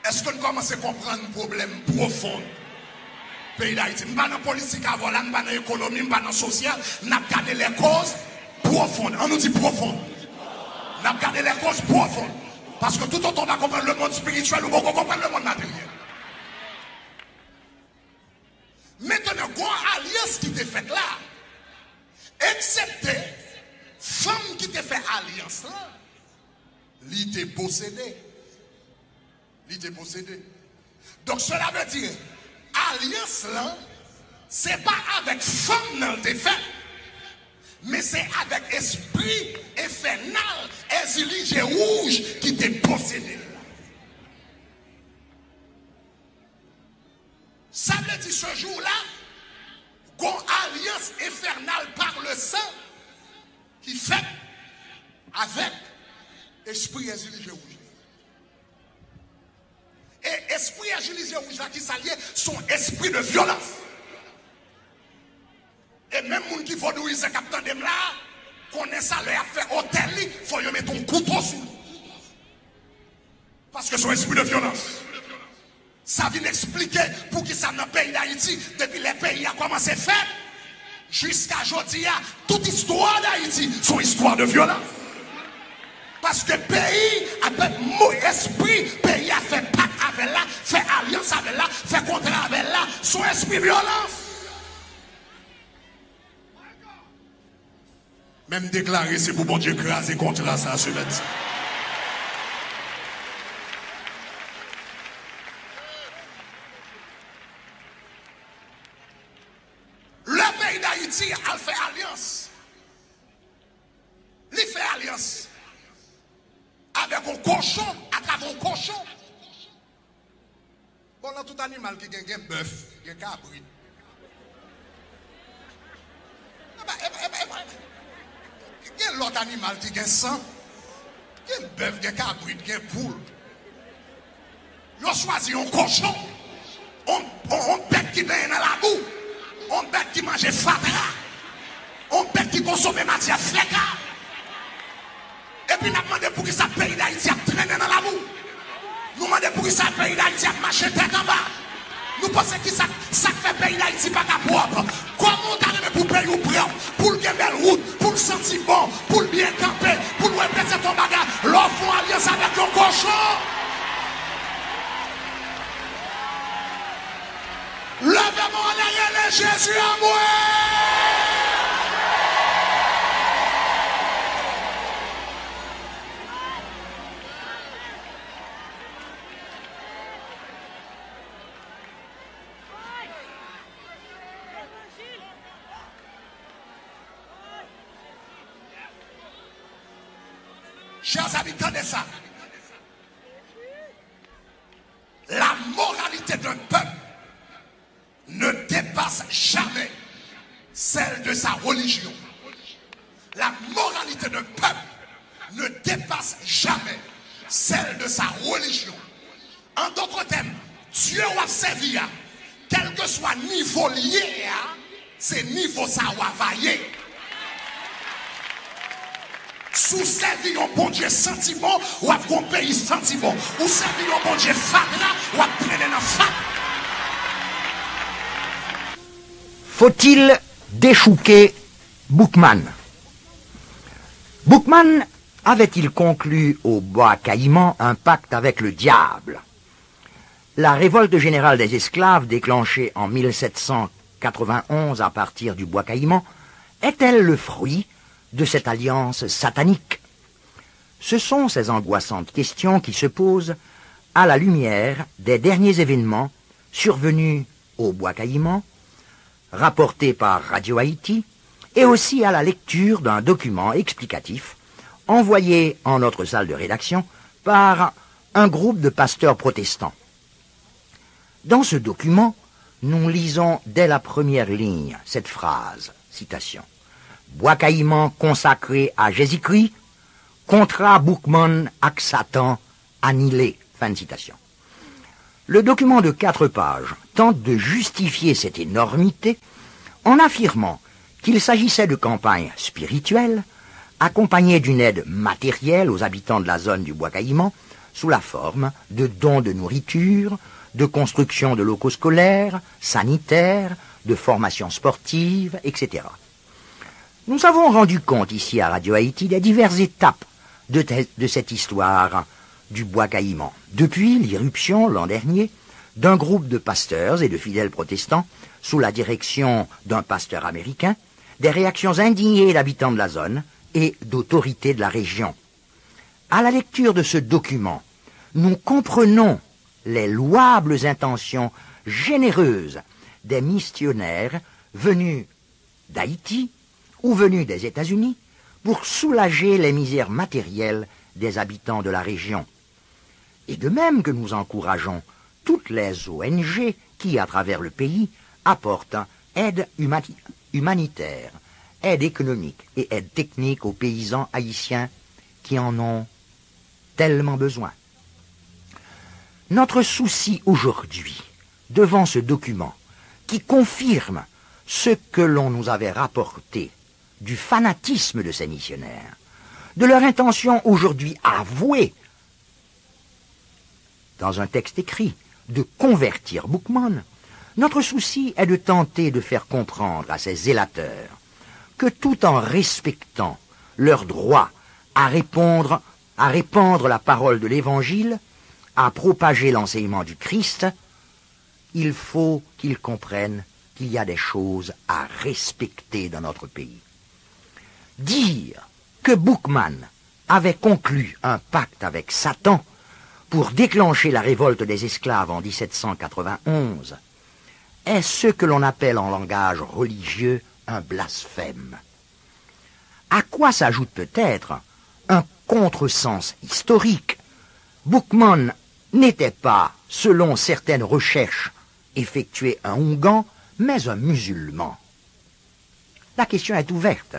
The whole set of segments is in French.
Est-ce qu'on commence à comprendre un problème profond? Pays d'Haïti, nous pas dans la politique avant, nous pas dans l'économie, nous pas dans le social, nous avons gardé les causes profondes. On nous dit profondes. Nous avons gardé les causes profondes. Parce que tout autant on va comprendre le monde spirituel, nous devons comprendre le monde matériel. Maintenant, il y a une alliance qui t'est faite là. Excepté, femme qui t'a fait alliance là, il t'est possédé. Il t'est possédé. Donc cela veut dire, alliance là, c'est pas avec femme dans le fait, mais c'est avec esprit infernal, exilé rouge qui t'est possédé. Ça veut dire ce jour-là, qu'on alliance infernale par le sang qui fait avec esprit exilé rouge. Et esprit exilé rouge qui s'allie son esprit de violence. Et même les gens qui vont nous dire capitaine de là, connaît ça, leur a fait hôtel, il faut y mettre un couteau sur. Parce que son esprit de violence. Ça vient expliquer pour qui ça dans le pays d'Haïti, depuis les pays a commencé à faire, jusqu'à aujourd'hui, toute histoire d'Haïti, son histoire de violence. Parce que le pays, avec mon esprit, le pays a fait pacte avec là, fait alliance avec là, fait contrat avec là, son esprit de violence. Même déclaré, c'est pour bon Dieu écraser contre ça, ce matin. Le pays d'Haïti a fait alliance. Il fait alliance avec un cochon, à travers un cochon. Bon, là, tout animal qui a un bœuf, qui a un cabri. Il y a l'autre animal qui a un sang, qui a un bœuf, qui a un cabri, qui a un poule. Ils ont choisi un cochon, on bête qui vient dans la boue. On bête qui mange fatra. On bête qui consomme matière fléca. Et puis nous demandons pour qui ça pays d'Haïti a traîné dans la boue. Nous demandons pour qui ça pays d'Haïti a marché tête en bas. Nous pensons que ça fait pays d'Haïti pas qu'à propre. Comment on a pour payer ou prendre, pour le belle route, pour le sentir bon, pour le bien camper, pour le répéter ton bagage, l'on fait alliance avec le cochon. Levez-moi en arrière, Jésus à moi. Chers habitants de ça, la moralité d'un peuple ne dépasse jamais celle de sa religion. La moralité d'un peuple ne dépasse jamais celle de sa religion. En d'autres termes, Dieu va servir, quel que soit niveau lié, c'est niveau ça va vailler. Sous servir un bon Dieu sentiment, ou à bon pays sentiment, ou servir un bon Dieu fatra, ou à traîner dans fatra. Faut-il déchouquer Boukman? Boukman avait-il conclu au Bois Caïman un pacte avec le diable? La révolte générale des esclaves déclenchée en 1791 à partir du Bois Caïman est-elle le fruit de cette alliance satanique? Ce sont ces angoissantes questions qui se posent à la lumière des derniers événements survenus au Bois Caïman, rapportés par Radio Haïti, et aussi à la lecture d'un document explicatif envoyé en notre salle de rédaction par un groupe de pasteurs protestants. Dans ce document, nous lisons dès la première ligne cette phrase, citation: Bois Caïman consacré à Jésus-Christ, contrat Boukman avec Satan annihilé. Fin de citation. Le document de 4 pages tente de justifier cette énormité en affirmant qu'il s'agissait de campagnes spirituelles accompagnées d'une aide matérielle aux habitants de la zone du Bois Caïman sous la forme de dons de nourriture, de construction de locaux scolaires, sanitaires, de formation sportive, etc. Nous avons rendu compte ici à Radio Haïti des diverses étapes de cette histoire du bois caïman. Depuis l'irruption, l'an dernier, d'un groupe de pasteurs et de fidèles protestants, sous la direction d'un pasteur américain, des réactions indignées d'habitants de la zone et d'autorités de la région. À la lecture de ce document, nous comprenons les louables intentions généreuses des missionnaires venus d'Haïti ou venus des États-Unis pour soulager les misères matérielles des habitants de la région. Et de même que nous encourageons toutes les ONG qui, à travers le pays, apportent aide humanitaire, aide économique et aide technique aux paysans haïtiens qui en ont tellement besoin. Notre souci aujourd'hui, devant ce document, qui confirme ce que l'on nous avait rapporté du fanatisme de ces missionnaires, de leur intention aujourd'hui avouée, dans un texte écrit, de convertir Boukman, notre souci est de tenter de faire comprendre à ces zélateurs que tout en respectant leur droit à répandre la parole de l'Évangile, à propager l'enseignement du Christ, il faut qu'ils comprennent qu'il y a des choses à respecter dans notre pays. Dire que Boukman avait conclu un pacte avec Satan pour déclencher la révolte des esclaves en 1791 est ce que l'on appelle en langage religieux un blasphème. À quoi s'ajoute peut-être un contresens historique. Boukman n'était pas, selon certaines recherches effectuées, un Ougan, mais un musulman. La question est ouverte.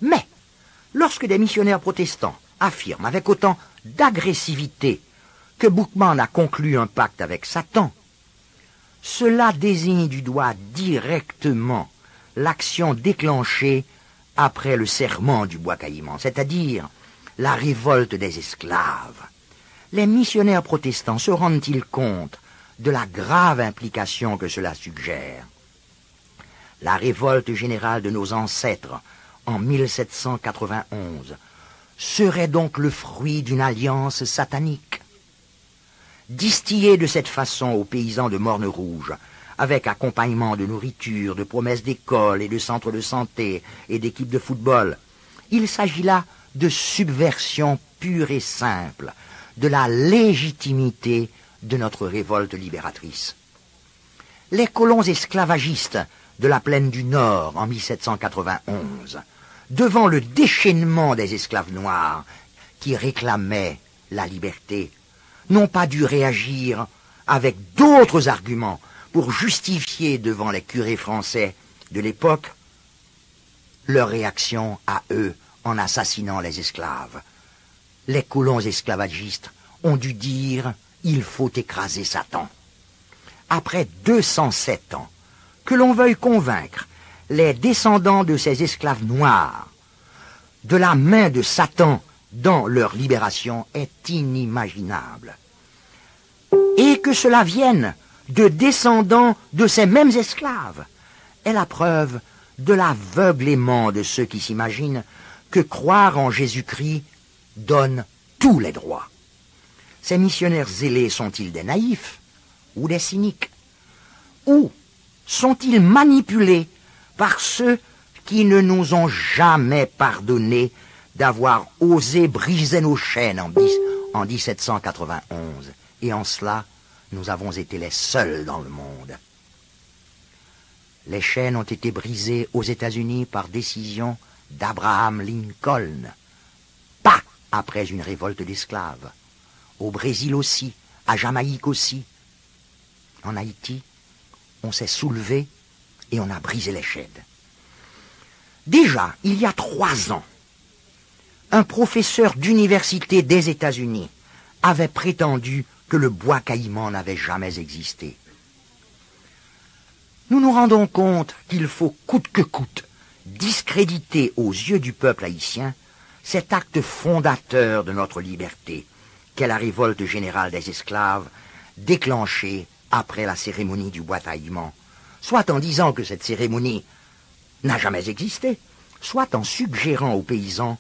Mais, lorsque des missionnaires protestants affirment avec autant d'agressivité que Boukman a conclu un pacte avec Satan, cela désigne du doigt directement l'action déclenchée après le serment du bois caïman, c'est-à-dire la révolte des esclaves. Les missionnaires protestants se rendent-ils compte de la grave implication que cela suggère? La révolte générale de nos ancêtres en 1791 serait donc le fruit d'une alliance satanique. Distillée de cette façon aux paysans de Morne Rouge, avec accompagnement de nourriture, de promesses d'écoles et de centres de santé et d'équipes de football, il s'agit là de subversion pure et simple de la légitimité de notre révolte libératrice. Les colons esclavagistes de la plaine du Nord en 1791, devant le déchaînement des esclaves noirs qui réclamaient la liberté, n'ont pas dû réagir avec d'autres arguments pour justifier devant les curés français de l'époque leur réaction à eux en assassinant les esclaves. Les colons esclavagistes ont dû dire « il faut écraser Satan ». Après 207 ans, que l'on veuille convaincre les descendants de ces esclaves noirs de la main de Satan dans leur libération est inimaginable. Et que cela vienne de descendants de ces mêmes esclaves est la preuve de l'aveuglement de ceux qui s'imaginent que croire en Jésus-Christ donne tous les droits. Ces missionnaires zélés sont-ils des naïfs ou des cyniques? Ou sont-ils manipulés par ceux qui ne nous ont jamais pardonné d'avoir osé briser nos chaînes en 1791? Et en cela, nous avons été les seuls dans le monde. Les chaînes ont été brisées aux États-Unis par décision d'Abraham Lincoln, pas après une révolte d'esclaves. Au Brésil aussi, à Jamaïque aussi. En Haïti, on s'est soulevé et on a brisé les chaînes. Déjà, il y a 3 ans, un professeur d'université des États-Unis avait prétendu que le bois caïman n'avait jamais existé. Nous nous rendons compte qu'il faut coûte que coûte discréditer aux yeux du peuple haïtien cet acte fondateur de notre liberté, qu'est la révolte générale des esclaves, déclenchée après la cérémonie du boitaillement, soit en disant que cette cérémonie n'a jamais existé, soit en suggérant aux paysans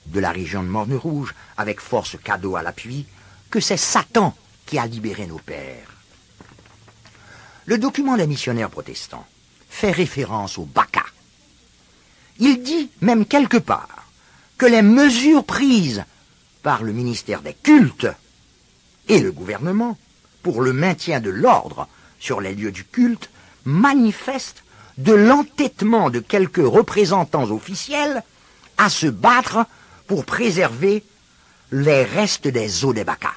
de la région de Morne-Rouge, avec force cadeau à l'appui, que c'est Satan qui a libéré nos pères. Le document des missionnaires protestants fait référence au Baccha. Il dit même quelque part que les mesures prises par le ministère des cultes et le gouvernement pour le maintien de l'ordre sur les lieux du culte manifestent de l'entêtement de quelques représentants officiels à se battre pour préserver les restes des os des Baccha.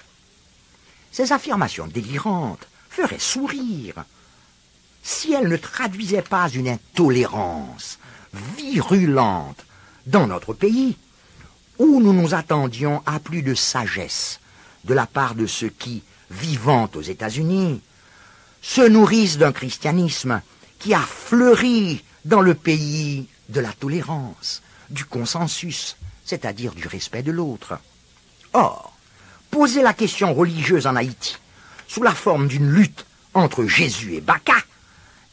Ces affirmations délirantes feraient sourire si elles ne traduisaient pas une intolérance virulente dans notre pays, où nous nous attendions à plus de sagesse de la part de ceux qui, vivant aux États-Unis, se nourrissent d'un christianisme qui a fleuri dans le pays de la tolérance, du consensus, c'est-à-dire du respect de l'autre. Or, poser la question religieuse en Haïti sous la forme d'une lutte entre Jésus et Baccha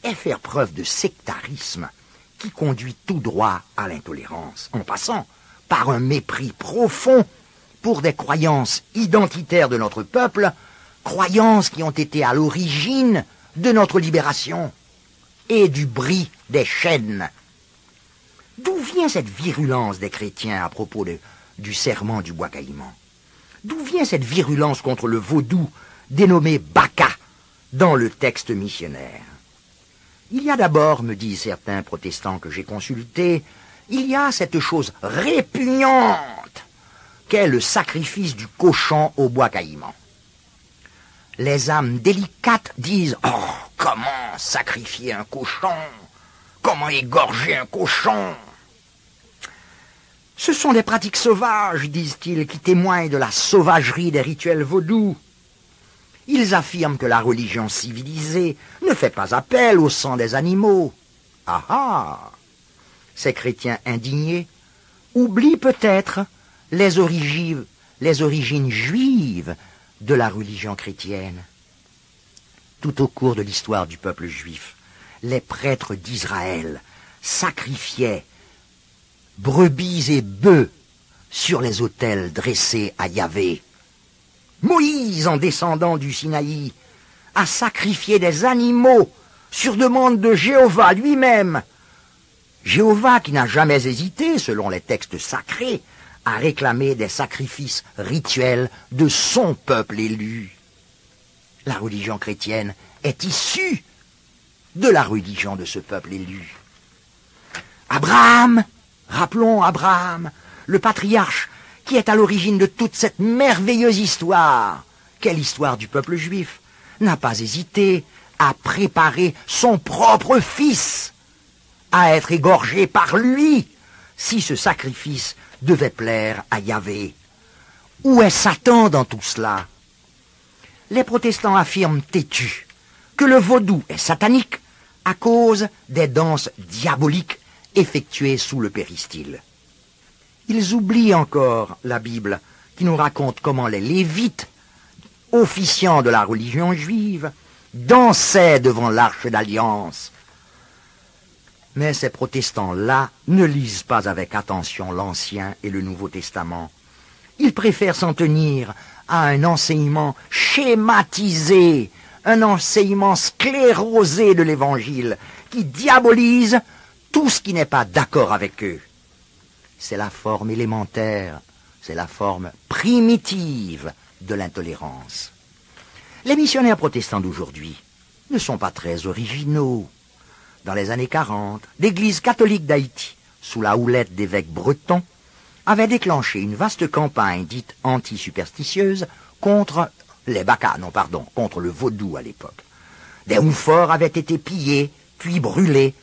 est faire preuve de sectarisme qui conduit tout droit à l'intolérance, en passant par un mépris profond pour des croyances identitaires de notre peuple, croyances qui ont été à l'origine de notre libération et du bris des chaînes. D'où vient cette virulence des chrétiens à propos du serment du bois caïman? D'où vient cette virulence contre le vaudou dénommé Baccha dans le texte missionnaire? Il y a d'abord, me disent certains protestants que j'ai consultés, il y a cette chose répugnante qu'est le sacrifice du cochon au bois caïman. Les âmes délicates disent « Oh, comment sacrifier un cochon? Comment égorger un cochon ?» Ce sont des pratiques sauvages, disent-ils, qui témoignent de la sauvagerie des rituels vaudous. Ils affirment que la religion civilisée ne fait pas appel au sang des animaux. Ah ah! Ces chrétiens indignés oublient peut-être les origines juives de la religion chrétienne. Tout au cours de l'histoire du peuple juif, les prêtres d'Israël sacrifiaient brebis et bœufs sur les autels dressés à Yahvé. Moïse, en descendant du Sinaï, a sacrifié des animaux sur demande de Jéhovah lui-même. Jéhovah qui n'a jamais hésité, selon les textes sacrés, à réclamer des sacrifices rituels de son peuple élu. La religion chrétienne est issue de la religion de ce peuple élu. Abraham, rappelons Abraham, le patriarche qui est à l'origine de toute cette merveilleuse histoire, qu'est l'histoire du peuple juif, n'a pas hésité à préparer son propre fils à être égorgé par lui si ce sacrifice devait plaire à Yahvé. Où est Satan dans tout cela? Les protestants affirment têtus que le vaudou est satanique à cause des danses diaboliques effectuées sous le péristyle. Ils oublient encore la Bible qui nous raconte comment les Lévites, officiants de la religion juive, dansaient devant l'arche d'alliance. Mais ces protestants-là ne lisent pas avec attention l'Ancien et le Nouveau Testament. Ils préfèrent s'en tenir à un enseignement schématisé, un enseignement sclérosé de l'Évangile, qui diabolise tout ce qui n'est pas d'accord avec eux. C'est la forme élémentaire, c'est la forme primitive de l'intolérance. Les missionnaires protestants d'aujourd'hui ne sont pas très originaux. Dans les années 40, l'Église catholique d'Haïti, sous la houlette d'évêques bretons, avait déclenché une vaste campagne dite anti-superstitieuse contre contre le vaudou à l'époque. Des houx-forts avaient été pillés, puis brûlés,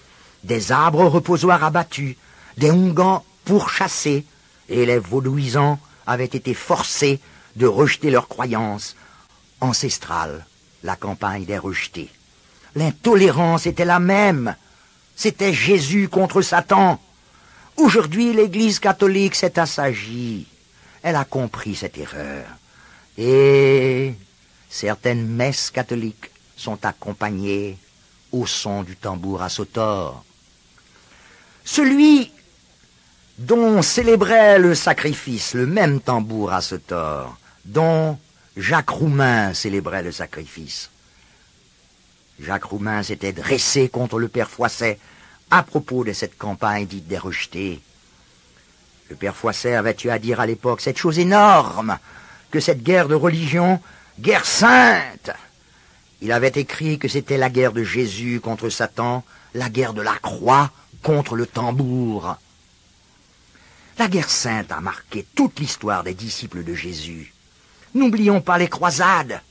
des arbres reposoirs abattus, des houngans pourchassés, et les vaudouisants avaient été forcés de rejeter leurs croyances ancestrales. La campagne des rejetés. L'intolérance était la même. C'était Jésus contre Satan. Aujourd'hui, l'Église catholique s'est assagie. elle a compris cette erreur. Et certaines messes catholiques sont accompagnées au son du tambour à sautor. Celui dont célébrait le sacrifice, le même tambour à sautor, dont Jacques Roumain célébrait le sacrifice. Jacques Roumain s'était dressé contre le père Foisset à propos de cette campagne dite des rejetés. Le père Foisset avait eu à dire à l'époque cette chose énorme que cette guerre de religion, guerre sainte. Il avait écrit que c'était la guerre de Jésus contre Satan, la guerre de la croix contre le tambour. La guerre sainte a marqué toute l'histoire des disciples de Jésus. N'oublions pas les croisades.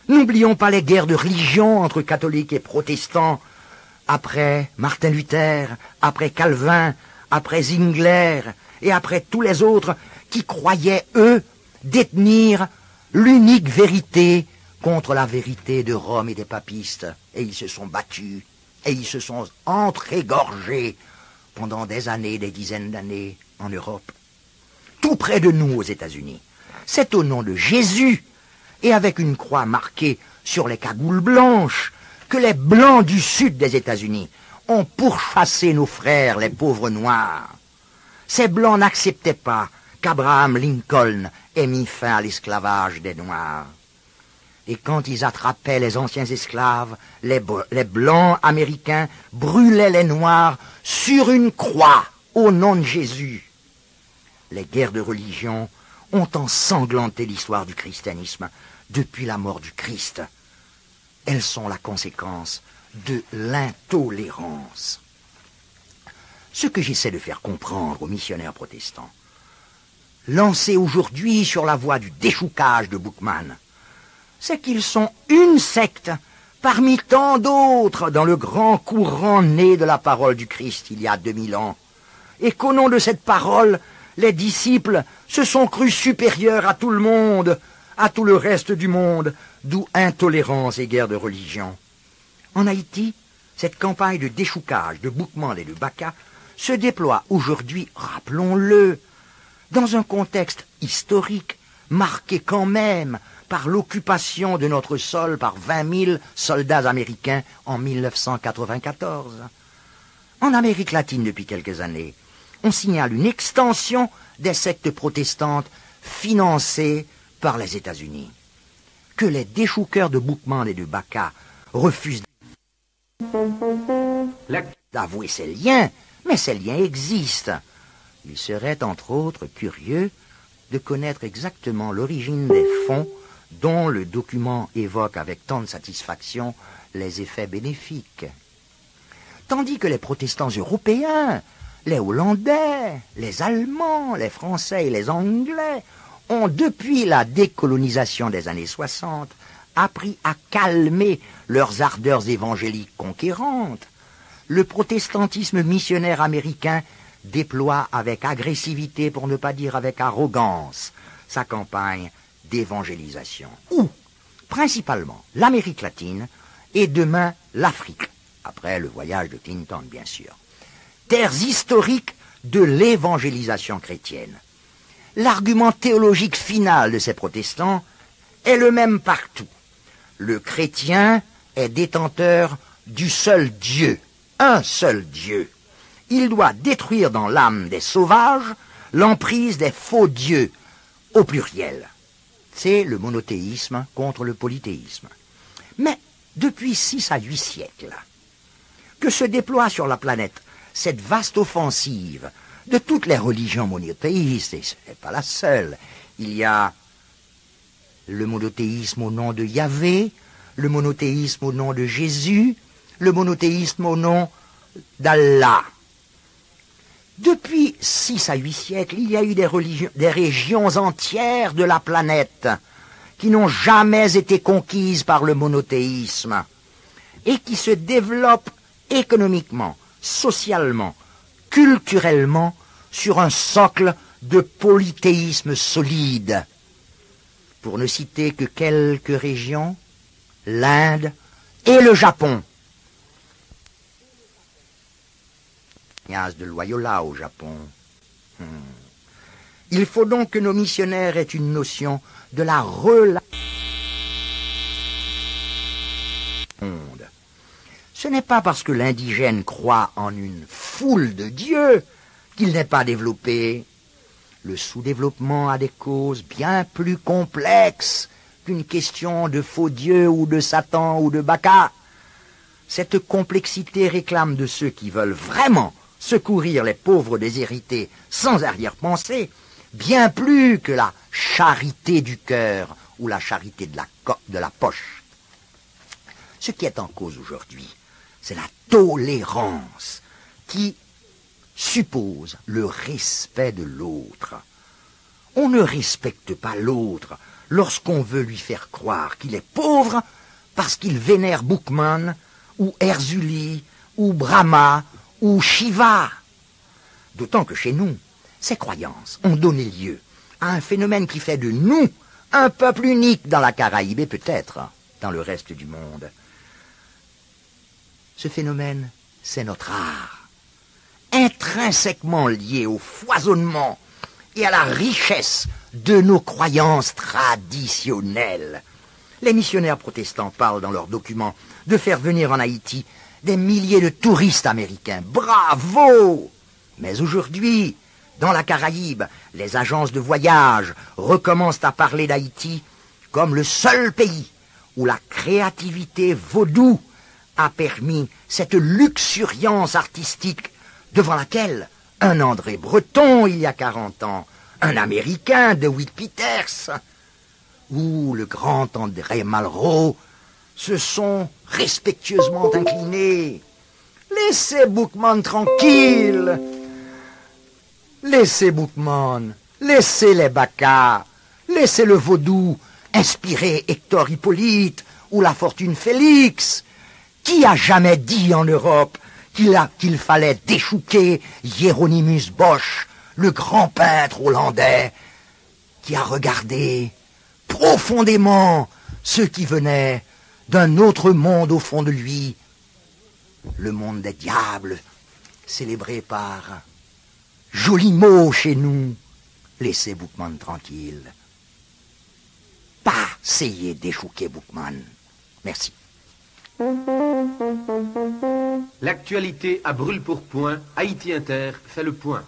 N'oublions pas les guerres de religion entre catholiques et protestants, après Martin Luther, après Calvin, après Zwingler et après tous les autres qui croyaient, eux, détenir l'unique vérité contre la vérité de Rome et des papistes. Et ils se sont battus, et ils se sont entr'égorgés pendant des années, des dizaines d'années en Europe. Tout près de nous aux États-Unis. C'est au nom de Jésus, et avec une croix marquée sur les cagoules blanches, que les Blancs du sud des États-Unis ont pourchassé nos frères, les pauvres Noirs. Ces Blancs n'acceptaient pas qu'Abraham Lincoln ait mis fin à l'esclavage des Noirs. Et quand ils attrapaient les anciens esclaves, les Blancs américains brûlaient les Noirs sur une croix au nom de Jésus. Les guerres de religion ont ensanglanté l'histoire du christianisme depuis la mort du Christ. Elles sont la conséquence de l'intolérance. Ce que j'essaie de faire comprendre aux missionnaires protestants, lancés aujourd'hui sur la voie du déchoucage de Boukman, c'est qu'ils sont une secte parmi tant d'autres dans le grand courant né de la parole du Christ il y a 2000 ans, et qu'au nom de cette parole, les disciples se sont crus supérieurs à tout le monde, à tout le reste du monde, d'où intolérance et guerre de religion. En Haïti, cette campagne de déchoucage de Boukman et de Baka se déploie aujourd'hui, rappelons-le, dans un contexte historique marqué quand même par l'occupation de notre sol par 20 000 soldats américains en 1994. En Amérique latine depuis quelques années, on signale une extension des sectes protestantes financées par les États-Unis. Que les déchouqueurs de Boukman et de Baka refusent d'avouer ces liens, mais ces liens existent. Il serait entre autres curieux de connaître exactement l'origine des fonds dont le document évoque avec tant de satisfaction les effets bénéfiques. Tandis que les protestants européens, les Hollandais, les Allemands, les Français et les Anglais ont, depuis la décolonisation des années 60, appris à calmer leurs ardeurs évangéliques conquérantes, le protestantisme missionnaire américain déploie avec agressivité, pour ne pas dire avec arrogance, sa campagne d'évangélisation. Où, principalement, l'Amérique latine et demain l'Afrique, après le voyage de Clinton, bien sûr. Terres historiques de l'évangélisation chrétienne. L'argument théologique final de ces protestants est le même partout. Le chrétien est détenteur du seul Dieu, un seul Dieu. Il doit détruire dans l'âme des sauvages l'emprise des faux dieux, au pluriel. C'est le monothéisme contre le polythéisme. Mais depuis 6 à 8 siècles, que se déploie sur la planète cette vaste offensive de toutes les religions monothéistes, et ce n'est pas la seule. Il y a le monothéisme au nom de Yahvé, le monothéisme au nom de Jésus, le monothéisme au nom d'Allah. Depuis 6 à 8 siècles, il y a eu des régions entières de la planète qui n'ont jamais été conquises par le monothéisme et qui se développent économiquement, socialement, culturellement sur un socle de polythéisme solide. Pour ne citer que quelques régions, l'Inde et le Japon. Ignace de Loyola au Japon. Il faut donc que nos missionnaires aient une notion de la relation. Ce n'est pas parce que l'indigène croit en une foule de dieux qu'il n'est pas développé. Le sous-développement a des causes bien plus complexes qu'une question de faux dieux ou de Satan ou de Baccha. Cette complexité réclame de ceux qui veulent vraiment secourir les pauvres déshérités sans arrière-pensée, bien plus que la charité du cœur ou la charité de la poche. Ce qui est en cause aujourd'hui, c'est la tolérance qui suppose le respect de l'autre. On ne respecte pas l'autre lorsqu'on veut lui faire croire qu'il est pauvre parce qu'il vénère Boukman ou Erzuli ou Brahma ou Shiva. D'autant que chez nous, ces croyances ont donné lieu à un phénomène qui fait de nous un peuple unique dans la Caraïbe et peut-être dans le reste du monde. Ce phénomène, c'est notre art, intrinsèquement lié au foisonnement et à la richesse de nos croyances traditionnelles. Les missionnaires protestants parlent dans leurs documents de faire venir en Haïti des milliers de touristes américains. Bravo! Mais aujourd'hui, dans la Caraïbe, les agences de voyage recommencent à parler d'Haïti comme le seul pays où la créativité vaudou a permis cette luxuriance artistique devant laquelle un André Breton, il y a 40 ans, un Américain, DeWitt Peters, ou le grand André Malraux se sont respectueusement inclinés. Laissez Boukman tranquille. Laissez Boukman, laissez les Baccha, laissez le vaudou inspirer Hector Hippolyte ou la fortune Félix. Qui a jamais dit en Europe qu'il fallait déchouquer Hieronymus Bosch, le grand peintre hollandais, qui a regardé profondément ceux qui venaient d'un autre monde au fond de lui, le monde des diables, célébré par joli mot chez nous, laissez Boukman tranquille. Pas essayer d'échouquer Boukman. Merci. L'actualité à brûle-pourpoint, Haïti Inter fait le point.